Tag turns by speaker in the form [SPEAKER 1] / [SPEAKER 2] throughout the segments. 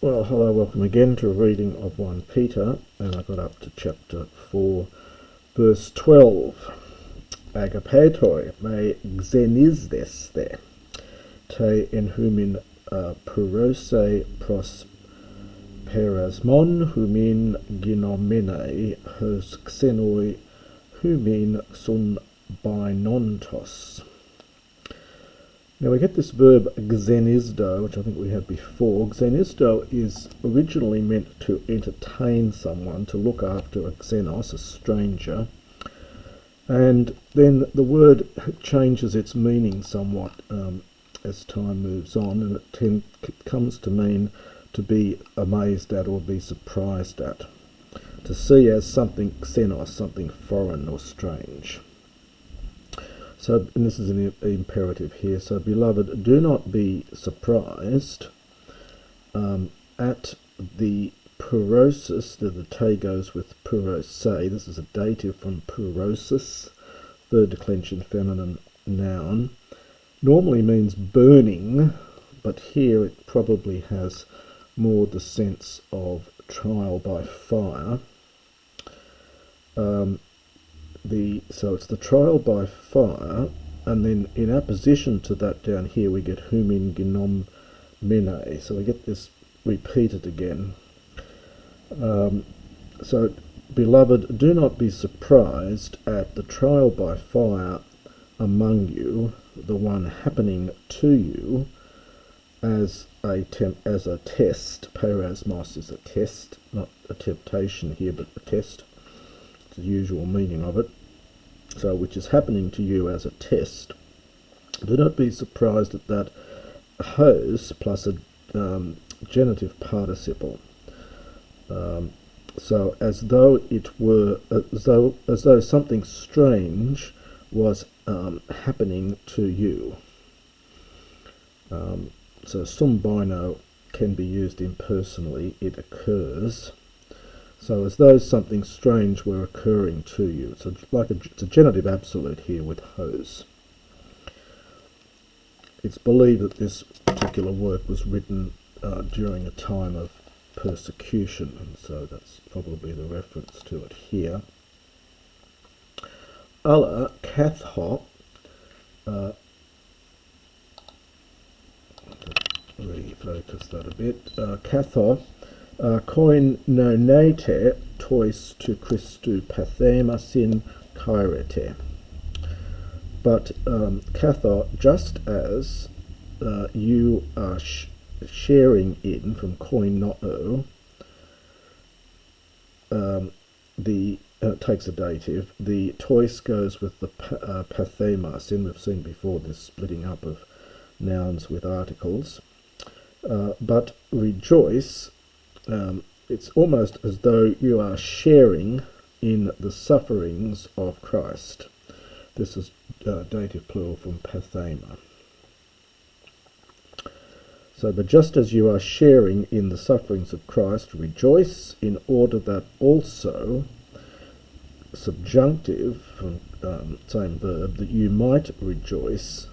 [SPEAKER 1] Well, hello, welcome again to a reading of 1 Peter, and I got up to chapter 4, verse 12. Agapetoi me xenizdes te en humin purose prosperasmon humin ginomene hos xenoi humin sun binontos. Now we get this verb xenizdo, which I think we had before. Xenizdo is originally meant to entertain someone, to look after a xenos, a stranger, and then the word changes its meaning somewhat as time moves on, and it comes to mean to be amazed at or be surprised at, to see as something xenos, something foreign or strange. So, and this is an imperative here, so beloved, do not be surprised at the purosis, the te goes with purose, this is a dative from purosis, third declension feminine noun, normally means burning, but here it probably has more the sense of trial by fire. So it's the trial by fire, and then in opposition to that down here we get humin ginom mene, so we get this repeated again. So beloved, do not be surprised at the trial by fire among you, the one happening to you as a test. Perasmos is a test, not a temptation here, but a test. It's the usual meaning of it. So, which is happening to you as a test. Do not be surprised at that hos plus a genitive participle. So, as though it were, as though something strange was happening to you. So, sumbino can be used impersonally. It occurs. So as though something strange were occurring to you. So it's a genitive absolute here with hos. It's believed that this particular work was written during a time of persecution, and so that's probably the reference to it here. Allah katho, refocus that a bit. Katho koin nonete tois to Christu pathemasin kairete. But katho, just as you are sharing in, from koin no, the takes a dative, the tois goes with the pathemasin. We've seen before this splitting up of nouns with articles. But rejoice, it's almost as though you are sharing in the sufferings of Christ. This is dative plural from pathema. So, but just as you are sharing in the sufferings of Christ, rejoice, in order that also, subjunctive, from same verb, that you might rejoice.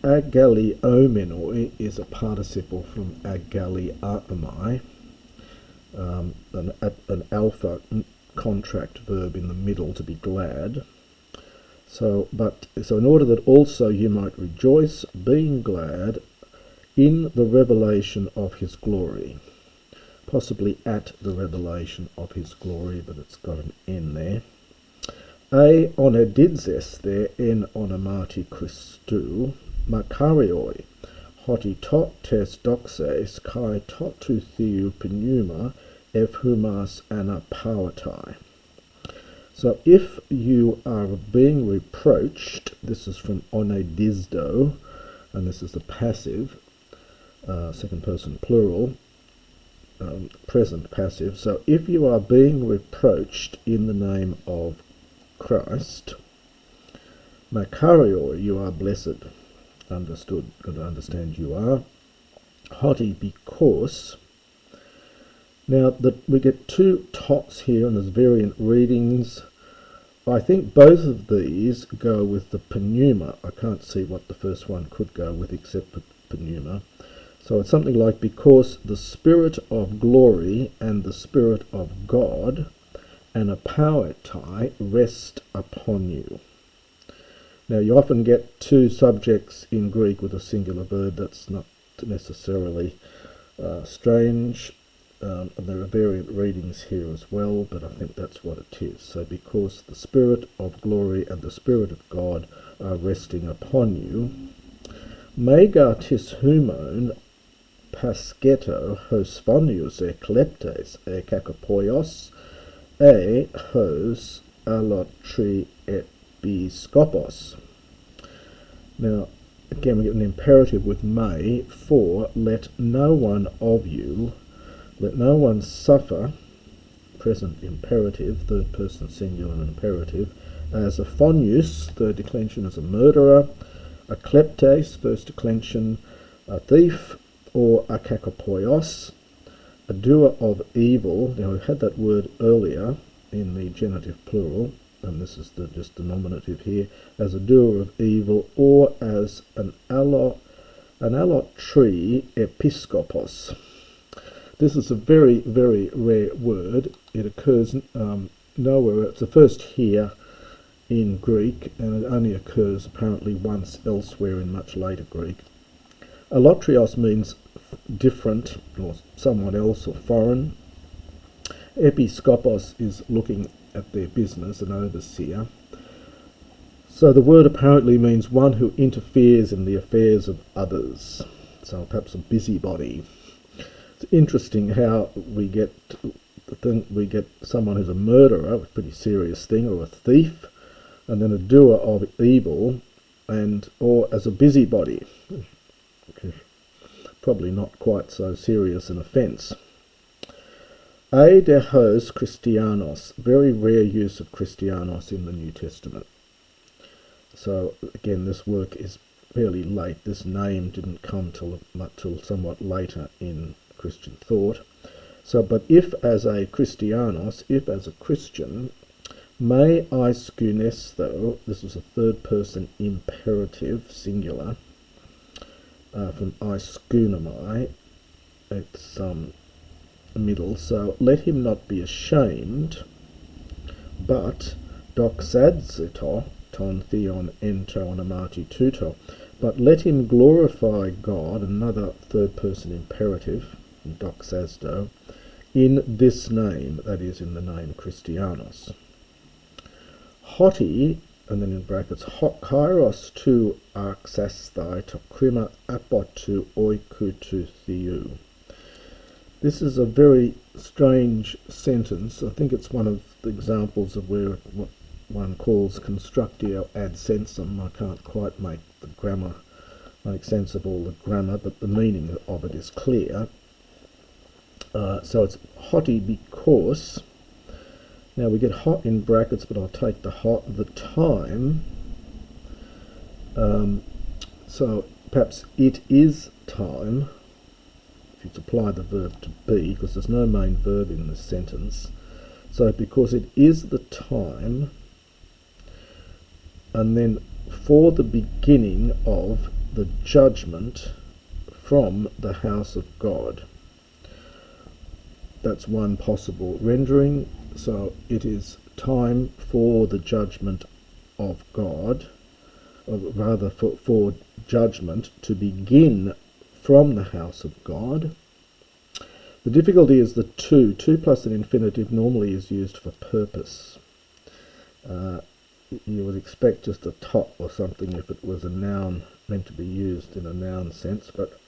[SPEAKER 1] Agaliomenoi is a participle from agaliaomai, an alpha contract verb in the middle, to be glad. So in order that also you might rejoice, being glad in the revelation of his glory. Possibly at the revelation of his glory, but it's got an N there. A onedidzes there en onomati Christu, makarioi, hoti tot tes doxes, kai tot tu theou pneuma, evhumas anapawatai. So if you are being reproached, this is from onedizdo, and this is the passive, second person plural, present passive. So if you are being reproached in the name of Christ, Makario, you are blessed. Understood, got to understand you are. Hoti, because. Now we get two tots here, and there's variant readings. I think both of these go with the pneuma. I can't see what the first one could go with except for pneuma. So it's something like, because the Spirit of glory and the Spirit of God and a poetai rest upon you. Now you often get two subjects in Greek with a singular verb. That's not necessarily strange. And there are variant readings here as well, but I think that's what it is. So because the Spirit of glory and the Spirit of God are resting upon you, megatis humon pasketo hos phonius ekleptes kakopoios hos allotri episkopos. Now, again, we get an imperative with may, for let no one of you, let no one suffer, present imperative, third person singular imperative, as a phonius, third declension, as a murderer, a kleptes, first declension, a thief, or a kakopoios, a doer of evil. Now we had that word earlier in the genitive plural, and this is just the nominative here, as a doer of evil, or as an allotri episkopos. This is a very, very rare word. It occurs nowhere. It's the first here in Greek, and it only occurs apparently once elsewhere in much later Greek. Allotrios means different, or someone else, or foreign. Episkopos is looking at their business, an overseer. So the word apparently means one who interferes in the affairs of others. So perhaps a busybody. It's interesting how we get someone who's a murderer, a pretty serious thing, or a thief, and then a doer of evil, or as a busybody, which is probably not quite so serious an offence. Aidehos Christianos, very rare use of Christianos in the New Testament. So again, this work is fairly late. This name didn't come till somewhat later in Christian thought. So, but if as a Christianos, if as a Christian, me aiskunesto, this is a third person imperative, singular, from aiskunamai, it's middle, so let him not be ashamed, but doxadzito, ton theon ento onamati tuto, but let him glorify God, another third person imperative, doxazdo, in this name, that is, in the name Christianos. Hoti, and then in brackets, kairos tu arxasthai to krima apotu oikutu theou. This is a very strange sentence. I think it's one of the examples of where what one calls constructio ad sensum. I can't quite make sense of all the grammar, but the meaning of it is clear. So it's hoti because, now we get hot in brackets, but I'll take the time. So perhaps it is time, if you supply the verb to be, because there's no main verb in this sentence. So because it is the time, and then for the beginning of the judgment from the house of God. That's one possible rendering. So it is time for the judgment of God, or rather for judgment to begin from the house of God. The difficulty is the two plus an infinitive normally is used for purpose. You would expect just a tot or something if it was a noun meant to be used in a noun sense, but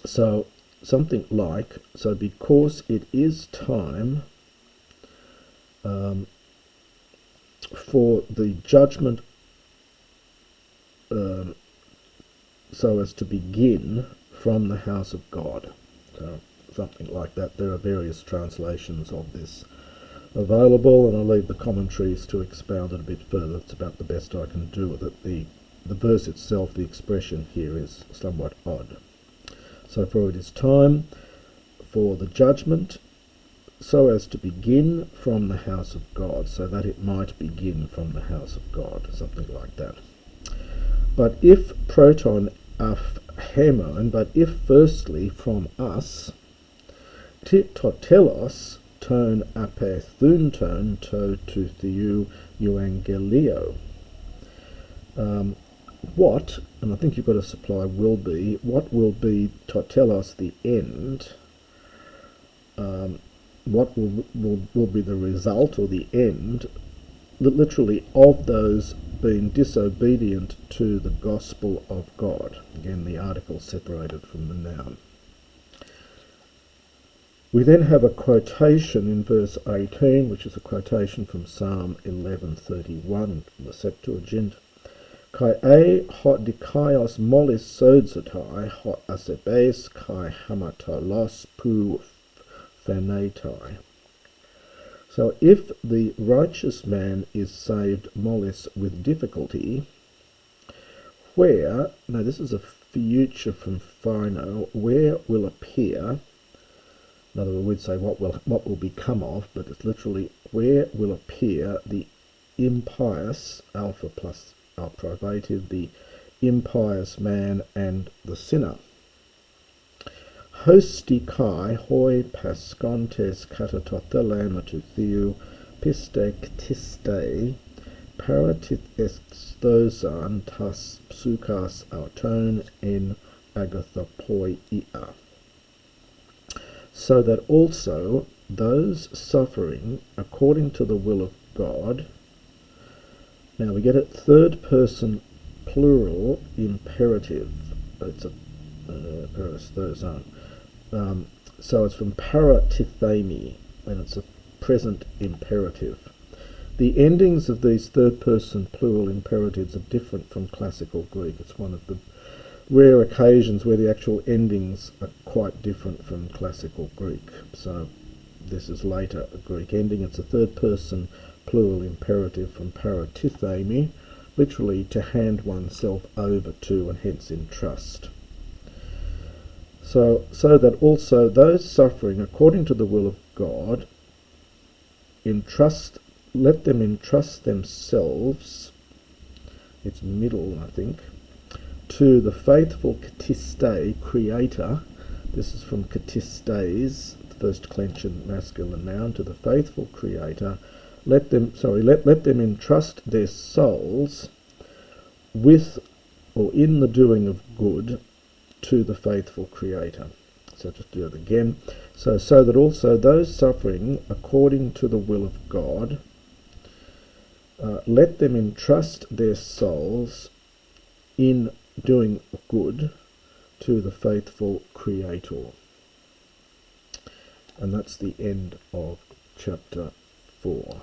[SPEAKER 1] so something like, so because it is time for the judgment so as to begin from the house of God. So something like that. There are various translations of this available, and I'll leave the commentaries to expound it a bit further. It's about the best I can do with it. The verse itself, the expression here is somewhat odd. So for it is time for the judgment so as to begin from the house of God, so that it might begin from the house of God, something like that. But if proton af hemon, but if firstly from us, totelos ton apethunton to theou euangelio. What, and I think you've got to supply will be, what will be totelos the end, what will be the result or the end, literally, of those being disobedient to the gospel of God. Again, the article separated from the noun. We then have a quotation in verse 18, which is a quotation from Psalm 11:31 from the Septuagint. Kai hot dikaios molis sodzatai hot asebes kai hamatolos pu phanetai. So if the righteous man is saved molis with difficulty, where, now this is a future from Phino, where will appear, in other words, we'd say what will become of, but it's literally where will appear the impious, alpha plus our privative, the impious man and the sinner. Hosti kai hoi pascontes katatothelama to theou piste ktiste paratith esthozan tas psukas auton en agathopoia. So that also those suffering according to the will of God. Now we get it third person plural imperative. It's a parasthozan. So it's from paratithemi, and it's a present imperative. The endings of these third person plural imperatives are different from classical Greek. It's one of the rare occasions where the actual endings are quite different from classical Greek. So this is later a Greek ending. It's a third person plural imperative from paratithemi, literally to hand oneself over to and hence entrust. So that also those suffering according to the will of God let them entrust themselves, it's middle I think, to the faithful ktiste, creator. This is from ktistes, the first declension masculine noun, to the faithful creator. Let them entrust their souls with or in the doing of good to the faithful creator. So just do it again. So that also those suffering according to the will of God, let them entrust their souls in doing good to the faithful creator. And that's the end of chapter 4.